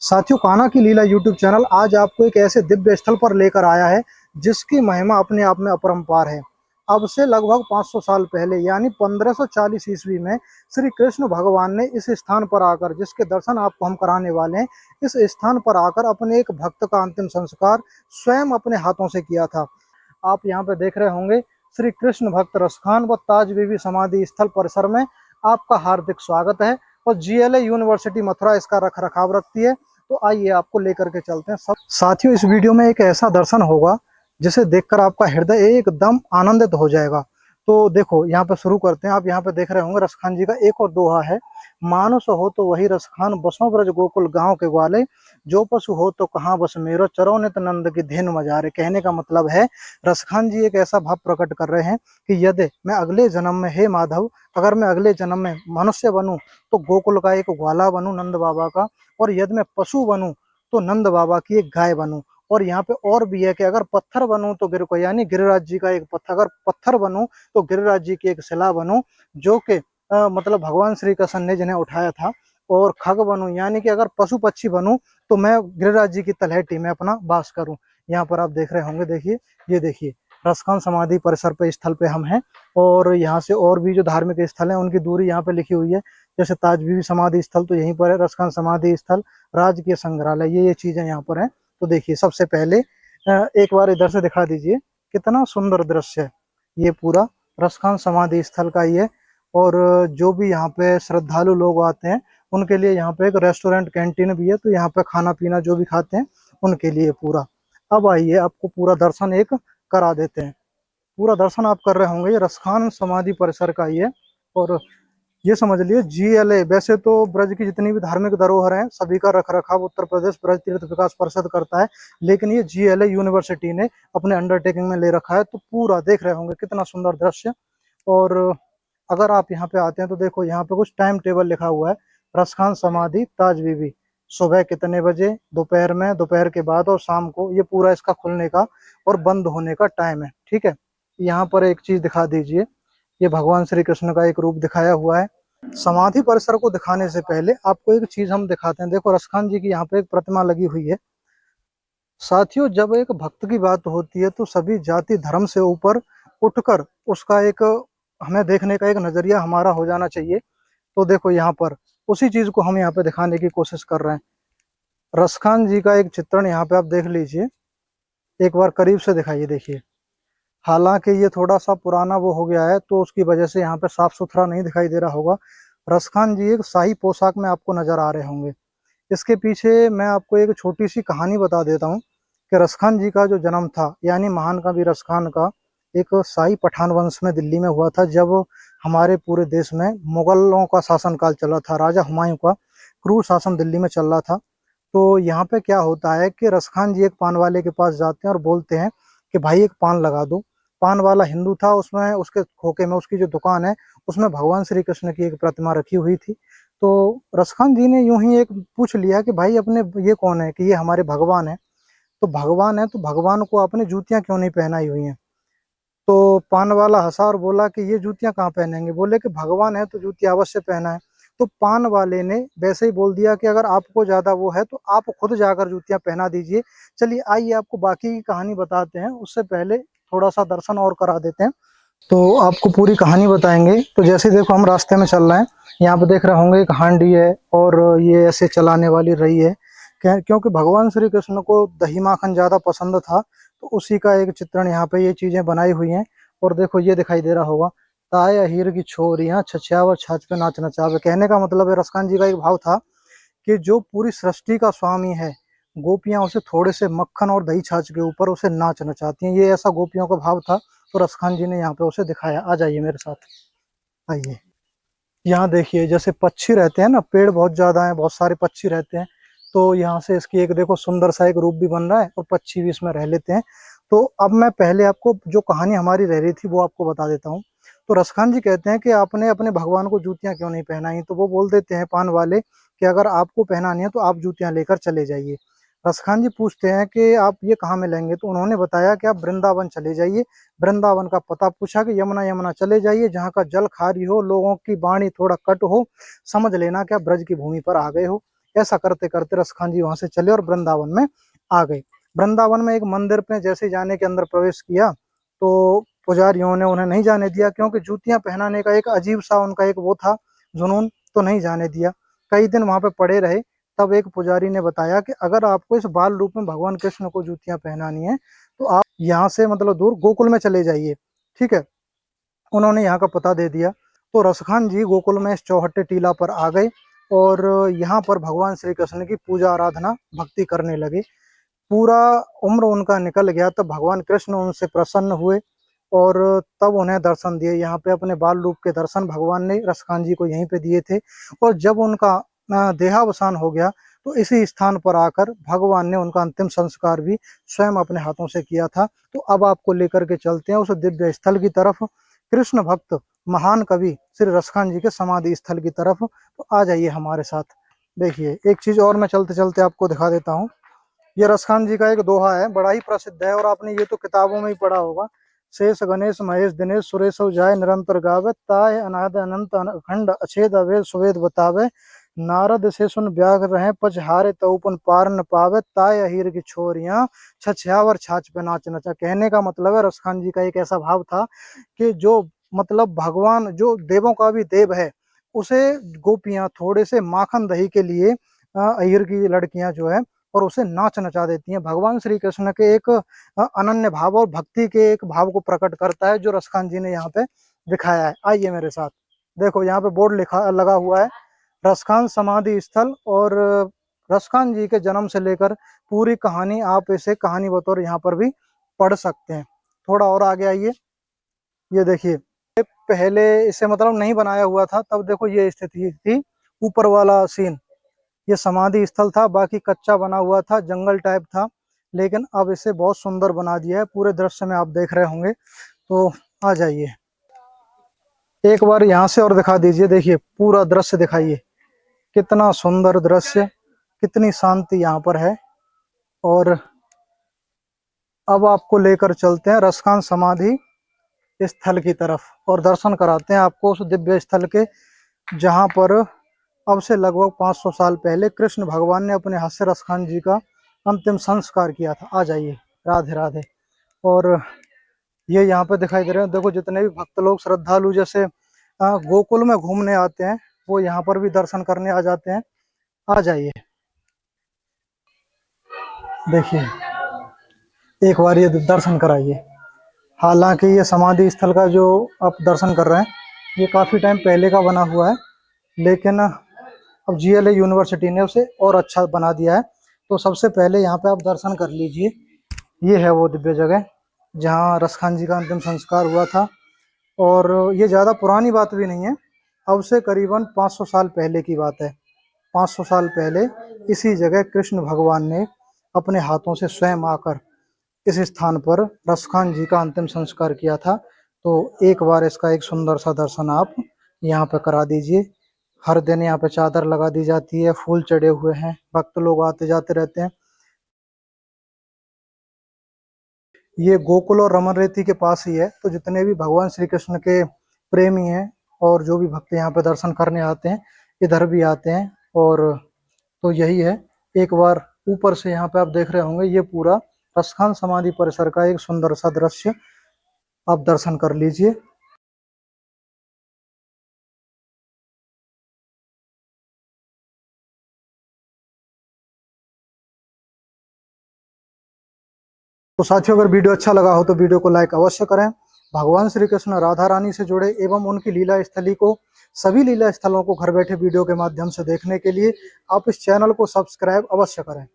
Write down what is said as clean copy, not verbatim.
साथियों, कान्हा की लीला YouTube channel आज आपको एक ऐसे दिव्य स्थल पर लेकर आया है जिसकी महिमा अपने आप में अपरंपार है। अब से लगभग 500 साल पहले यानी 1540 ईस्वी में श्री कृष्ण भगवान ने इस स्थान पर आकर, जिसके दर्शन आपको हम कराने वाले हैं, इस स्थान पर आकर अपने एक भक्त का अंतिम संस्कार स्वयं अपने हाथों से किया था। आप यहाँ पे देख रहे होंगे श्री कृष्ण भक्त रसखान व ताज बीबी समाधि स्थल परिसर में आपका हार्दिक स्वागत है। और जीएलए यूनिवर्सिटी मथुरा इसका रख रखाव रखती है। तो आइए आपको लेकर के चलते हैं। सब साथियों, इस वीडियो में एक ऐसा दर्शन होगा जिसे देखकर आपका हृदय एकदम आनंदित हो जाएगा। तो देखो, यहाँ पे शुरू करते हैं। आप यहाँ पे देख रहे होंगे रसखान जी का एक और दोहा है। मानुष हो तो वही रसखान, बसों ब्रज गोकुल गांव के ग्वाले, जो पशु हो तो कहाँ बस मेरो, चरो नित नंद की धेनु मजारे। कहने का मतलब है, रसखान जी एक ऐसा भाव प्रकट कर रहे हैं कि यदि मैं अगले जन्म में, हे माधव, अगर मैं अगले जन्म में मनुष्य बनूं तो गोकुल का एक ग्वाला बनूं नंद बाबा का, और यदि मैं पशु बनूं तो नंद बाबा की एक गाय बनूं। और यहाँ पे और भी है कि अगर पत्थर बनूं तो गिर को, यानी गिरिराज जी का एक पत्थर, अगर पत्थर बनूं तो गिरिराज जी की एक शिला बनूं, जो कि मतलब भगवान श्री कृष्ण ने जिन्हें उठाया था। और खग बनूं, यानी कि अगर पशु पक्षी बनूं तो मैं गिरिराज जी की तलहटी में अपना वास करूं। यहाँ पर आप देख रहे होंगे, देखिए, ये देखिए रसखान समाधि परिसर पे, स्थल पे हम हैं। और यहाँ से और भी जो धार्मिक स्थल हैं उनकी दूरी यहाँ पे लिखी हुई है। जैसे ताज बीबी समाधि स्थल तो यहीं पर है, रसखान समाधि स्थल, राजकीय संग्रहालय, ये चीजें यहाँ पर हैं। तो देखिए, सबसे पहले एक बार इधर से दिखा दीजिए, कितना सुंदर दृश्य है। ये पूरा रसखान समाधि स्थल का ही है। और जो भी यहाँ पे श्रद्धालु लोग आते हैं उनके लिए यहाँ पे एक रेस्टोरेंट कैंटीन भी है। तो यहाँ पे खाना पीना जो भी खाते हैं उनके लिए पूरा। अब आइए, आपको पूरा दर्शन एक करा देते हैं। पूरा दर्शन आप कर रहे होंगे, ये रसखान समाधि परिसर का ही है। और ये समझ लिए, जीएलए वैसे तो ब्रज की जितनी भी धार्मिक धरोहर हैं सभी का रख रखाव उत्तर प्रदेश ब्रज तीर्थ विकास परिषद करता है, लेकिन ये जीएलए यूनिवर्सिटी ने अपने अंडरटेकिंग में ले रखा है। तो पूरा देख रहे होंगे कितना सुंदर दृश्य। और अगर आप यहाँ पे आते हैं तो देखो, यहाँ पे कुछ टाइम टेबल लिखा हुआ है। रसखान समाधि ताज बीबी, सुबह कितने बजे, दोपहर में, दोपहर के बाद और शाम को, ये पूरा इसका खुलने का और बंद होने का टाइम है। ठीक है। यहाँ पर एक चीज दिखा दीजिए, ये भगवान श्री कृष्ण का एक रूप दिखाया हुआ है। समाधि परिसर को दिखाने से पहले आपको एक चीज हम दिखाते हैं। देखो, रसखान जी की यहाँ पे एक प्रतिमा लगी हुई है। साथियों, जब एक भक्त की बात होती है तो सभी जाति धर्म से ऊपर उठकर उसका एक, हमें देखने का एक नजरिया हमारा हो जाना चाहिए। तो देखो, यहाँ पर उसी चीज को हम यहाँ पे दिखाने की कोशिश कर रहे हैं। रसखान जी का एक चित्रण यहाँ पे आप देख लीजिए, एक बार करीब से दिखाइए। देखिए, हालांकि ये थोड़ा सा पुराना वो हो गया है तो उसकी वजह से यहाँ पे साफ सुथरा नहीं दिखाई दे रहा होगा। रसखान जी एक शाही पोशाक में आपको नजर आ रहे होंगे। इसके पीछे मैं आपको एक छोटी सी कहानी बता देता हूँ कि रसखान जी का जो जन्म था, यानी महान कवि रसखान का, एक शाही पठान वंश में दिल्ली में हुआ था। जब हमारे पूरे देश में मुगलों का शासनकाल चला था, राजा हुमायूं का क्रूर शासन दिल्ली में चल रहा था। तो यहाँ पे क्या होता है कि रसखान जी एक पान वाले के पास जाते हैं और बोलते हैं कि भाई एक पान लगा दो। पान वाला हिंदू था, उसमें उसके खोके में, उसकी जो दुकान है उसमें भगवान श्री कृष्ण की एक प्रतिमा रखी हुई थी। तो रसखान जी ने यूं ही एक पूछ लिया कि भाई अपने, ये कौन है, कि ये हमारे भगवान है। तो भगवान है तो भगवान को आपने जूतियां क्यों नहीं पहनाई हुई हैं। तो पान वाला हंसा और बोला कि ये जूतियां कहाँ पहनेंगे। बोले कि भगवान है तो जूती अवश्य पहना है। तो पान वाले ने वैसे ही बोल दिया कि अगर आपको ज्यादा वो है तो आप खुद जाकर जूतियां पहना दीजिए। चलिए, आइए आपको बाकी की कहानी बताते हैं, उससे पहले थोड़ा सा दर्शन और करा देते हैं। तो आपको पूरी कहानी बताएंगे। तो जैसे देखो, हम रास्ते में चल रहे हैं, यहाँ पे देख रहे होंगे एक हांडी है और ये ऐसे चलाने वाली रही है। क्योंकि भगवान श्री कृष्ण को दही माखन ज्यादा पसंद था, तो उसी का एक चित्रण यहाँ पे ये चीजें बनाई हुई हैं। और देखो, ये दिखाई दे रहा होगा, ताय अहीर की छोरियां छछ्यावर छाछ पे नाच नचावे। कहने का मतलब है, रसखान जी का एक भाव था कि जो पूरी सृष्टि का स्वामी है, गोपियां उसे थोड़े से मक्खन और दही छाछ के ऊपर उसे नाच नचाती हैं। ये ऐसा गोपियों का भाव था। तो रसखान जी ने यहाँ पे उसे दिखाया। आ जाइए मेरे साथ, आइए। यहाँ देखिए, जैसे पक्षी रहते हैं ना, पेड़ बहुत ज्यादा हैं, बहुत सारे पक्षी रहते हैं। तो यहाँ से इसकी एक देखो सुंदर सा एक रूप भी बन रहा है और पक्षी भी इसमें रह लेते हैं। तो अब मैं पहले आपको जो कहानी हमारी रह रही थी वो आपको बता देता हूँ। तो रसखान जी कहते हैं कि आपने अपने भगवान को जूतियां क्यों नहीं पहनाई। तो वो बोल देते हैं पान वाले कि अगर आपको पहनानी है तो आप जूतियां लेकर चले जाइए। रसखान जी पूछते हैं कि आप ये कहाँ मिलेंगे। तो उन्होंने बताया कि आप वृंदावन चले जाइए। वृंदावन का पता पूछा कि यमुना यमुना चले जाइए, जहाँ का जल खारी हो, लोगों की वाणी थोड़ा कट हो, समझ लेना कि आप ब्रज की भूमि पर आ गए हो। ऐसा करते करते रसखान जी वहां से चले और वृंदावन में आ गए। वृंदावन में एक मंदिर पे जैसे जाने के अंदर प्रवेश किया तो पुजारियों ने उन्हें नहीं जाने दिया, क्योंकि जूतियां पहनाने का एक अजीब सा उनका एक वो था जुनून, तो नहीं जाने दिया। कई दिन वहां पे पड़े रहे। तब एक पुजारी ने बताया कि अगर आपको इस बाल रूप में भगवान कृष्ण को जूतियां पहनानी है तो आप यहाँ से मतलब दूर गोकुल में चले जाइए। ठीक है, उन्होंने यहाँ का पता दे दिया। तो रसखान जी गोकुल में इस चौहट्टे टीला पर आ गए और यहाँ पर भगवान श्री कृष्ण की पूजा आराधना भक्ति करने लगे। पूरा उम्र उनका निकल गया तब भगवान कृष्ण उनसे प्रसन्न हुए और तब उन्हें दर्शन दिए। यहाँ पे अपने बाल रूप के दर्शन भगवान ने रसखान जी को यहीं पे दिए थे। और जब उनका देहावसान हो गया तो इसी स्थान पर आकर भगवान ने उनका अंतिम संस्कार भी स्वयं अपने हाथों से किया था। तो अब आपको लेकर के चलते हैं उस दिव्य स्थल की तरफ, कृष्ण भक्त महान कवि श्री रसखान जी के समाधि स्थल की तरफ। तो आ जाइए हमारे साथ। देखिए एक चीज और मैं चलते चलते आपको दिखा देता हूँ। ये रसखान जी का एक दोहा है, बड़ा ही प्रसिद्ध है और आपने ये तो किताबों में ही पढ़ा होगा। शेष गणेश महेश दिनेश सुरेश जाय निरंतर गावे, ताय अनाद अनंत अखंड अछेद अवेद सुवेद बतावे, नारद से सुन व्याघ रहे पचहारे तऊपन पार न पावे, ताय अहीर की छोरियां छछ्यावर छाछ पे नाच नचा। कहने का मतलब है रसखान जी का एक ऐसा भाव था कि जो मतलब भगवान जो देवों का भी देव है उसे गोपियां थोड़े से माखन दही के लिए अहीर की लड़कियां जो है और उसे नाच नचा देती हैं। भगवान श्री कृष्ण के एक अनन्य भाव और भक्ति के एक भाव को प्रकट करता है जो रसखान जी ने यहाँ पे दिखाया है। आइए मेरे साथ। देखो यहाँ पे बोर्ड लिखा लगा हुआ है रसखान समाधि स्थल, और रसखान जी के जन्म से लेकर पूरी कहानी आप इसे कहानी बतौर यहाँ पर भी पढ़ सकते हैं। थोड़ा और आगे आइए। ये देखिए पहले इसे मतलब नहीं बनाया हुआ था, तब देखो ये स्थिति थी। ऊपर वाला सीन ये समाधि स्थल था, बाकी कच्चा बना हुआ था, जंगल टाइप था, लेकिन अब इसे बहुत सुंदर बना दिया है। पूरे दृश्य में आप देख रहे होंगे। तो आ जाइए एक बार यहाँ से और दिखा दीजिए। देखिए पूरा दृश्य दिखाइए, कितना सुंदर दृश्य, कितनी शांति यहाँ पर है। और अब आपको लेकर चलते हैं रसखान समाधि स्थल की तरफ और दर्शन कराते हैं आपको उस दिव्य स्थल के जहाँ पर अब से लगभग 500 साल पहले कृष्ण भगवान ने अपने हाथ से रसखान जी का अंतिम संस्कार किया था। आ जाइए। राधे राधे। और ये यहाँ पे दिखाई दे रहे हैं, देखो जितने भी भक्त लोग श्रद्धालु जैसे गोकुल में घूमने आते हैं वो यहाँ पर भी दर्शन करने आ जाते हैं। आ जाइए। देखिए एक बार ये दर्शन कराइए। हालांकि ये समाधि स्थल का जो आप दर्शन कर रहे हैं ये काफ़ी टाइम पहले का बना हुआ है, लेकिन अब GLA यूनिवर्सिटी ने उसे और अच्छा बना दिया है। तो सबसे पहले यहाँ पे आप दर्शन कर लीजिए। ये है वो दिव्य जगह जहाँ रसखान जी का अंतिम संस्कार हुआ था। और ये ज़्यादा पुरानी बात भी नहीं है, अब से करीबन 500 साल पहले की बात है। 500 साल पहले इसी जगह कृष्ण भगवान ने अपने हाथों से स्वयं आकर इस स्थान पर रसखान जी का अंतिम संस्कार किया था। तो एक बार इसका एक सुंदर सा दर्शन आप यहाँ पे करा दीजिए। हर दिन यहाँ पे चादर लगा दी जाती है, फूल चढ़े हुए हैं, भक्त लोग आते जाते रहते हैं। ये गोकुल और रमन रेती के पास ही है। तो जितने भी भगवान श्री कृष्ण के प्रेमी हैं और जो भी भक्त यहाँ पे दर्शन करने आते हैं इधर भी आते हैं। और तो यही है। एक बार ऊपर से यहाँ पे आप देख रहे होंगे ये पूरा रसखान समाधि परिसर का एक सुंदर सा दृश्य आप दर्शन कर लीजिए। तो साथियों अगर वीडियो अच्छा लगा हो तो वीडियो को लाइक अवश्य करें। भगवान श्री कृष्ण राधा रानी से जुड़े एवं उनकी लीला स्थली को सभी लीला स्थलों को घर बैठे वीडियो के माध्यम से देखने के लिए आप इस चैनल को सब्सक्राइब अवश्य करें।